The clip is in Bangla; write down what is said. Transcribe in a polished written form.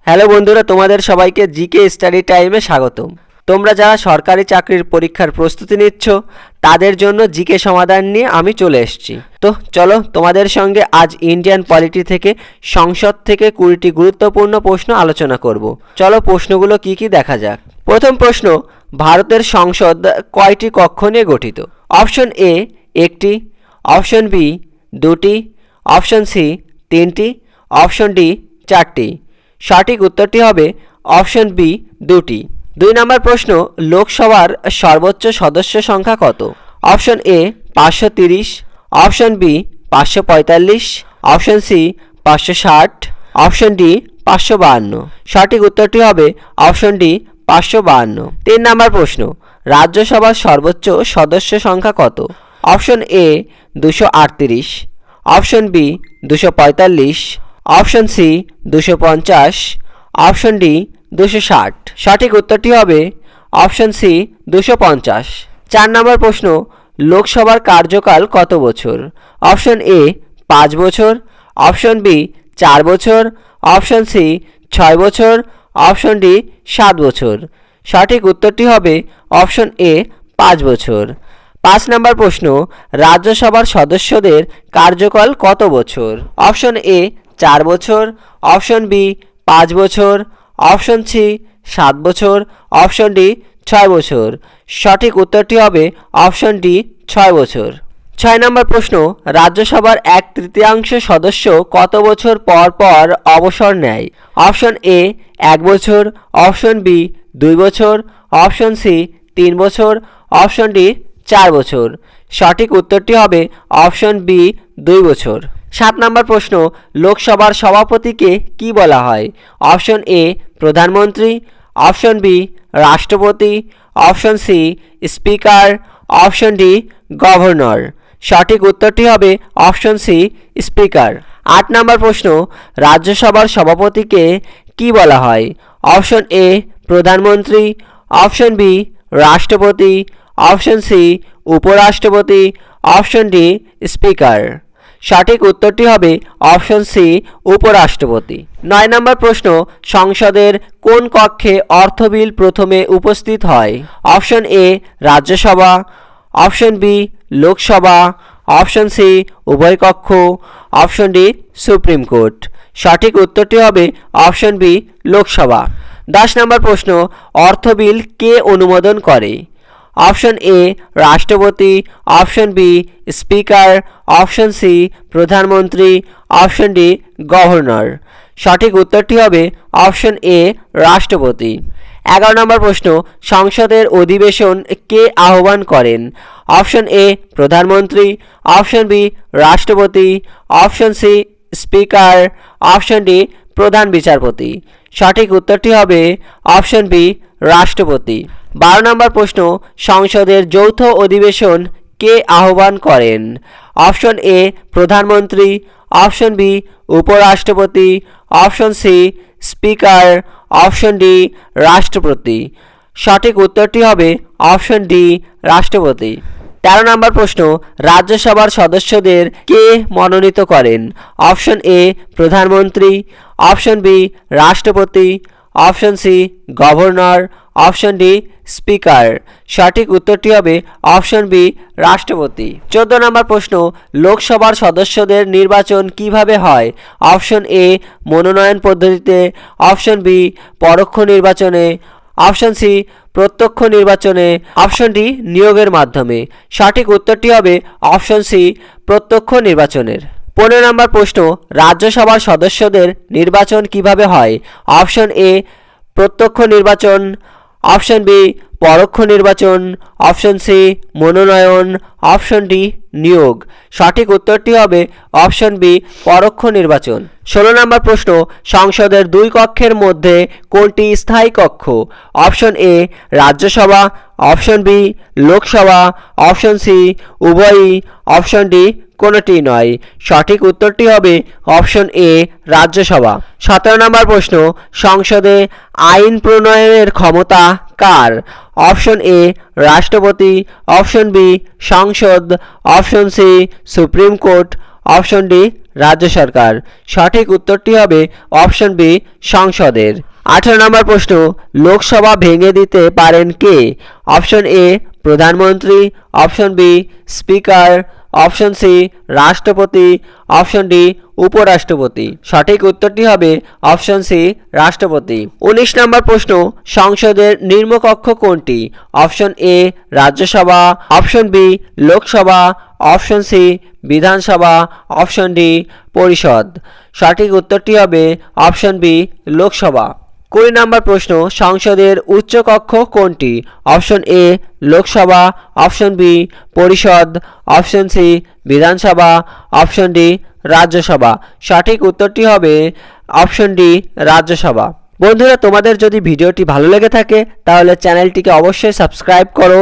হ্যালো বন্ধুরা, তোমাদের সবাইকে জিকে স্টাডি টাইমে স্বাগতম। তোমরা যারা সরকারি চাকরির পরীক্ষার প্রস্তুতি নিচ্ছ তাদের জন্য জিকে সমাধান নিয়ে আমি চলে এসেছি। তো চলো তোমাদের সঙ্গে আজ ইন্ডিয়ান পলিটি থেকে সংসদ থেকে 20টি গুরুত্বপূর্ণ প্রশ্ন আলোচনা করব। চলো প্রশ্নগুলো কি কি দেখা যাক। প্রথম প্রশ্ন, ভারতের সংসদ কয়টি কক্ষ নিয়ে গঠিত? অপশন এ একটি, অপশন বি দুটি, অপশন সি তিনটি, অপশন ডি চারটি। সঠিক উত্তরটি হবে অপশন বি দুটি। 2 নম্বর প্রশ্ন, লোকসভার সর্বোচ্চ সদস্য সংখ্যা কত? Option A 530, option B 545, option C 560, option D 552। সঠিক উত্তরটি হবে অপশন ডি 552। 3 নম্বর প্রশ্ন, রাজ্যসভার সর্বোচ্চ সদস্য সংখ্যা কত? Option A 238, option B 245, option C 250, option D 260। সঠিক উত্তরটি হবে অপশন সি 250। 4 নম্বর প্রশ্ন, লোকসভার কার্যকাল কত বছর? অপশন এ 5 বছর, অপশন বি 4 বছর, অপশন সি 6 বছর, অপশন ডি 7 বছর। সঠিক উত্তরটি হবে অপশন এ 5 বছর। 5 নম্বর প্রশ্ন, রাজ্যসভার সদস্যদের কার্যকাল কত বছর? অপশন এ 4 বছর, অপশন বি 5 বছর, অপশন সি 7 বছর, অপশন ডি 6 বছর। সঠিক উত্তরটি হবে অপশন ডি 6 বছর। 6 নম্বর প্রশ্ন, রাজ্যসভার 1/3 সদস্য কত বছর পর পর অবসর নেয়? অপশন এ 1 বছর, অপশন বি 2 বছর, অপশন সি 3 বছর, অপশন ডি 4 বছর। সঠিক উত্তরটি হবে অপশন বি 2 বছর। 7 নম্বর প্রশ্ন, লোকসভার সভাপতিকে কি বলা হয়? অপশন এ প্রধানমন্ত্রী, অপশন বি রাষ্ট্রপতি, option C speaker, option D governor. সঠিক উত্তরটি হবে অপশন সি স্পিকার। 8 নম্বর প্রশ্ন, রাজ্যসভার সভাপতিকে কি বলা হয়? অপশন এ প্রধানমন্ত্রী, অপশন বি রাষ্ট্রপতি, অপশন সি উপরাষ্ট্রপতি, অপশন ডি স্পিকার। সঠিক উত্তরটি হবে অপশন সি উপরাষ্ট্রপতি। 9 নম্বর প্রশ্ন, সংসদের কোন কক্ষে অর্থ বিল প্রথমে উপস্থিত হয়? Option A Rajya Sabha, option B Lok Sabha, option C উভয় কক্ষ, অপশন ডি সুপ্রিম কোর্ট। সঠিক উত্তরটি হবে অপশন বি লোকসভা। 10 নম্বর প্রশ্ন, অর্থ বিল কে অনুমোদন করে? অপশন এ রাষ্ট্রপতি, option B speaker, option C প্রধানমন্ত্রী, অপশন ডি গভর্নর। সঠিক উত্তরটি হবে অপশন এ রাষ্ট্রপতি। 11 নম্বর প্রশ্ন, সংসদের অধিবেশন কে আহ্বান করেন? অপশন এ প্রধানমন্ত্রী, অপশন বি রাষ্ট্রপতি, option C speaker, option D প্রধান বিচারপতি। সঠিক উত্তরটি হবে অপশন বি রাষ্ট্রপতি। 12 নম্বর প্রশ্ন, সংসদের যৌথ অধিবেশন কে আহ্বান করেন? অপশন এ প্রধানমন্ত্রী, অপশন বি উপরাষ্ট্রপতি, option C speaker, option D রাষ্ট্রপতি। সঠিক উত্তরটি হবে অপশন ডি রাষ্ট্রপতি। 13 নম্বর প্রশ্ন, রাজ্যসভার সদস্যদের কে মনোনীত করেন? অপশন এ প্রধানমন্ত্রী, অপশন বি রাষ্ট্রপতি, option C governor, option D speaker. সঠিক উত্তরটি হবে অপশন বি রাষ্ট্রপতি। 14 নম্বর প্রশ্ন, লোকসভার সদস্যদের নির্বাচন কিভাবে হয়? অপশন এ মনোনয়ন পদ্ধতিতে, অপশন বি পরোক্ষ নির্বাচনে, অপশন সি প্রত্যক্ষ নির্বাচনে, অপশন ডি নিয়োগের মাধ্যমে। সঠিক উত্তরটি হবে অপশন সি প্রত্যক্ষ নির্বাচনের। 15 নম্বর প্রশ্ন, রাজ্যসভার সদস্যদের নির্বাচন কিভাবে হয়? অপশন এ প্রত্যক্ষ নির্বাচন, অপশন বি পরোক্ষ নির্বাচন, অপশন সি মনোনয়ন, অপশন ডি নিয়োগ। সঠিক উত্তরটি হবে অপশন বি পরোক্ষ নির্বাচন। 16 নম্বর প্রশ্ন, সংসদের 2 কক্ষের মধ্যে কোনটি স্থায়ী কক্ষ? Option A Rajya Sabha, option B Lok Sabha, option C উভয়ই, অপশন ডি কোনোটি নয়। সঠিক উত্তরটি হবে অপশন এ রাজ্যসভা। 17 নম্বর প্রশ্ন, সংসদে আইন প্রণয়নের ক্ষমতা কার? অপশন এ রাষ্ট্রপতি, অপশন বি সংসদ, option C supreme court, option D রাজ্য সরকার। সঠিক উত্তরটি হবে অপশন বি সংসদের। 18 নম্বর প্রশ্ন, লোকসভা ভেঙে দিতে পারেন কে? অপশন এ প্রধানমন্ত্রী, option B speaker, option C রাষ্ট্রপতি, অপশন ডি উপরাষ্ট্রপতি। সঠিক উত্তরটি হবে অপশন সি রাষ্ট্রপতি। 19 নম্বর প্রশ্ন, সংসদের নিম্নকক্ষ কোনটি? Option A Rajya Sabha, option B Lok Sabha, option C Vidhan Sabha, option D পরিষদ। সঠিক উত্তরটি হবে অপশন বি লোকসভা। 20 নম্বর প্রশ্ন, সংসদের উচ্চকক্ষ কোনটি? Option A Lok Sabha, option B পরিষদ, option C Vidhan Sabha, option D Rajya Sabha. সঠিক উত্তরটি হবে অপশন ডি রাজ্যসভা। বন্ধুরা, তোমাদের যদি ভিডিওটি ভালো লেগে থাকে তাহলে চ্যানেলটিকে অবশ্যই সাবস্ক্রাইব করো